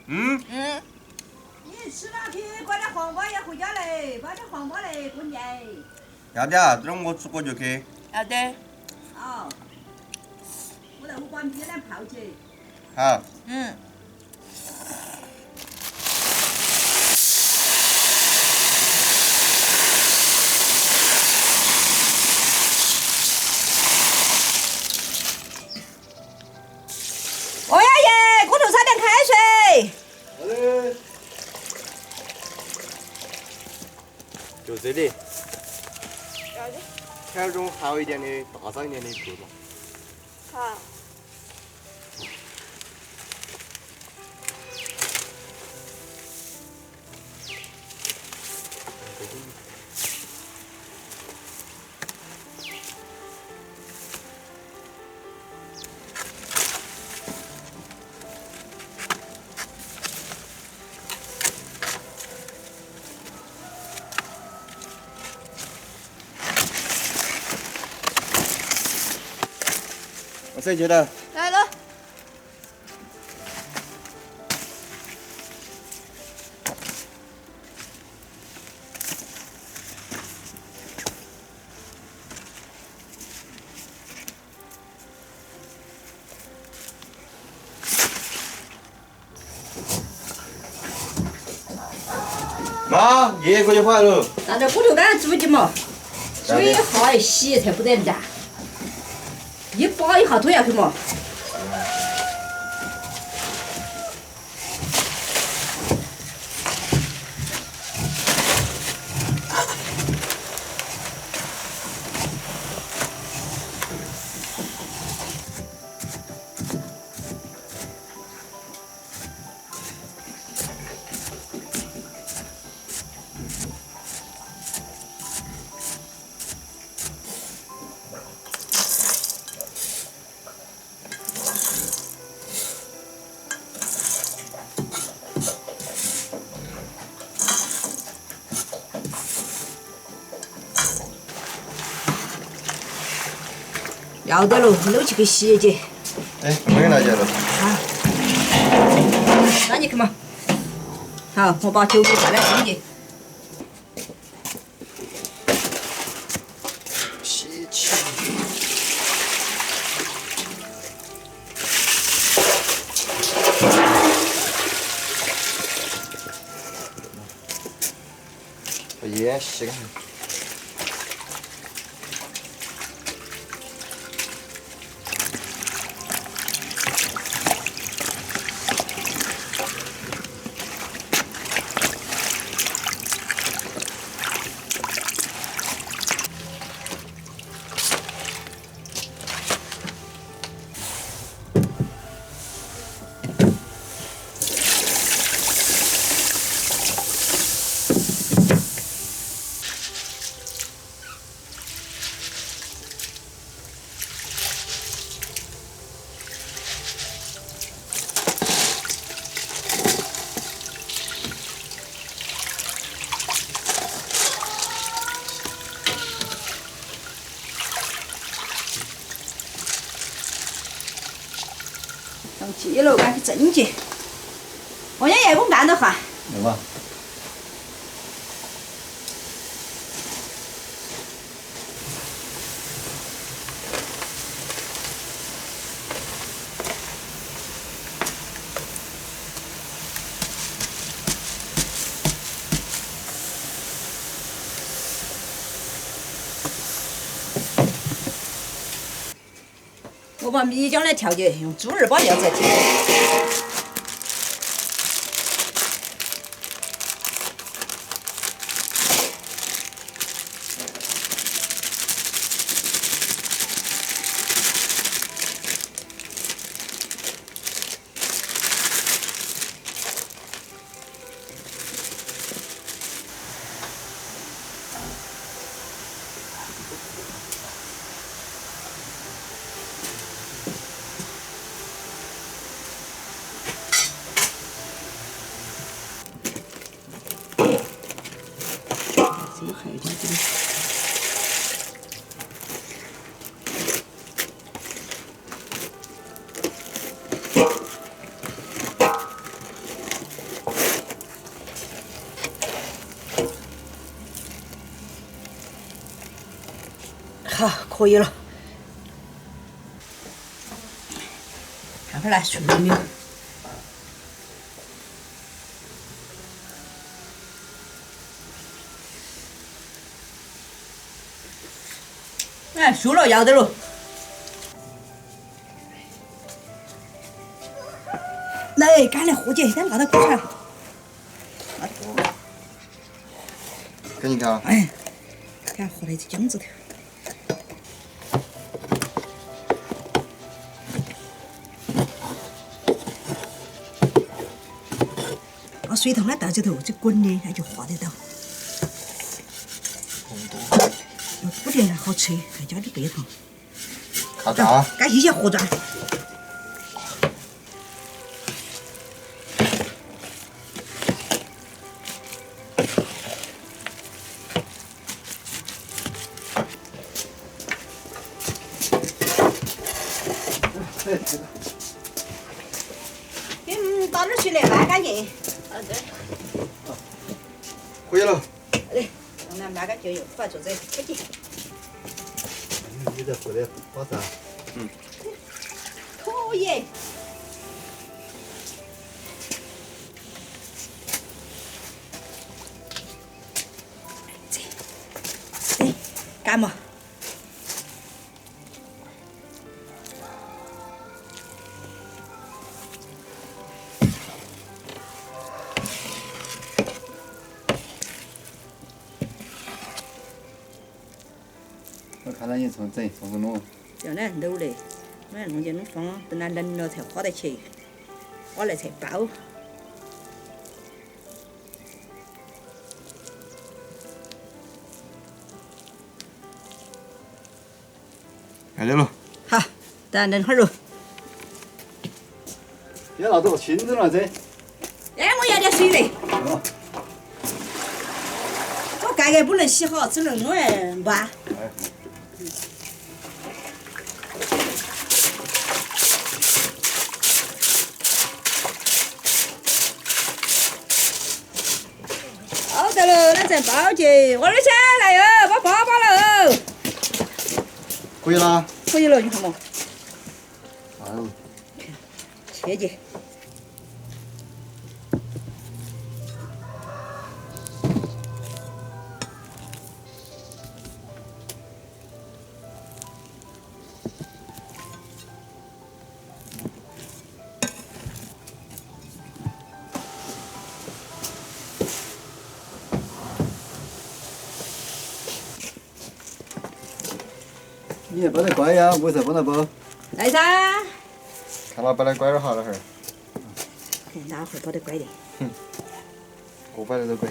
嗯。你吃了去，刮点黄瓜要回家嘞，刮点黄瓜嘞，过年。要得啊，等我我就去。要得。好，我在屋管边来泡起。好。嗯。王爷爷，锅头烧点开水。好的。就这里。要得。挑种好一点的、大张一点的锅嘛。好。我谁去了？来了。妈，爷爷过去回来了。拿点骨头干煮的嘛，煮一下一洗才不得的，一扒一下推下去嘛。要得喽，搂起去洗去。哎，我给拿去了。好，那你去嘛。好，我把酒给倒点进去。洗起。把烟吸干。上鸡肉干去蒸去。王爷爷，我们干着哈。来吧。我把米浆来调节，用猪耳把料再调。可以了。看会儿来熟了没有？哎，熟了，要得了。来，赶来和姐，咱把它裹上。给你看。哎，看和那只姜子头。把水桶那倒起头，就滚的，那就化得到。要不得好吃，还加点白糖。靠大。赶紧些和转。倒点水来拌干净。对。可以了。对，让它拌干净，放桌子不急。你这和的好噻。可以。这，干嘛？我看到你从弄。要那卤的，我要弄进弄放，等它冷了才化得起，化了才包。看见了。好，等冷会儿喽。别拿多清楚了这。哎，我要点水嘞。我盖盖不能洗好，只能弄来拌。好得了，那再包起。我儿先来哟，把包了哦。可以啦。可以了，你看嘛。哦。切记。你也包得乖呀，为啥不能包？来噻。看他摆得乖点好了哈儿。哪会包得乖的？我摆的都乖。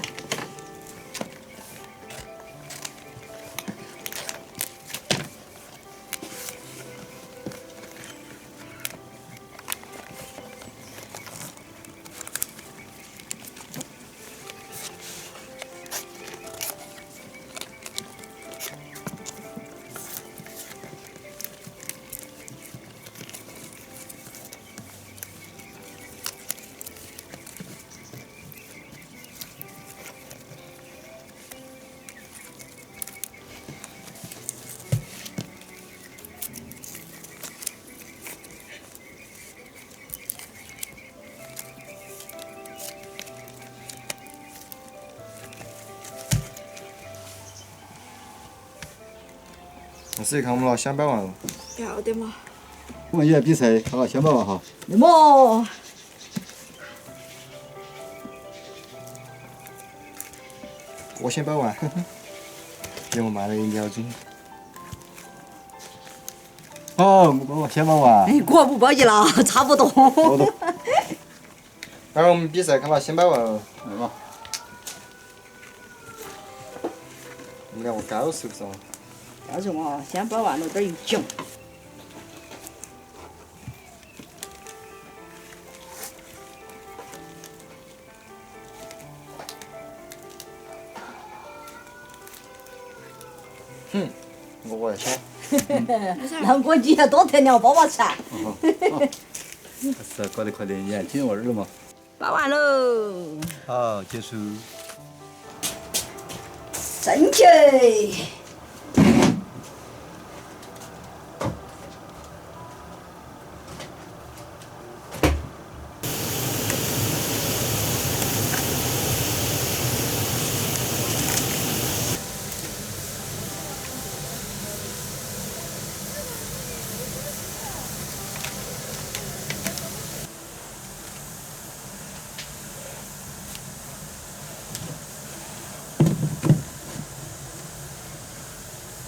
老师，看我们拿香摆完了。要得嘛。我们也比赛，好，先包吧哈。那么。我先摆完，比我慢了1秒钟。好，我先包完。哎，我不包急了，差不多。待会儿我们比赛，看他先摆完了。来吧。我们两个高手是吧？告诉我，先包完了这儿一搅。哼，我来先。那我你要多添2包包菜。是搞得快点，年轻娃儿了嘛。包完喽。好，结束。升起。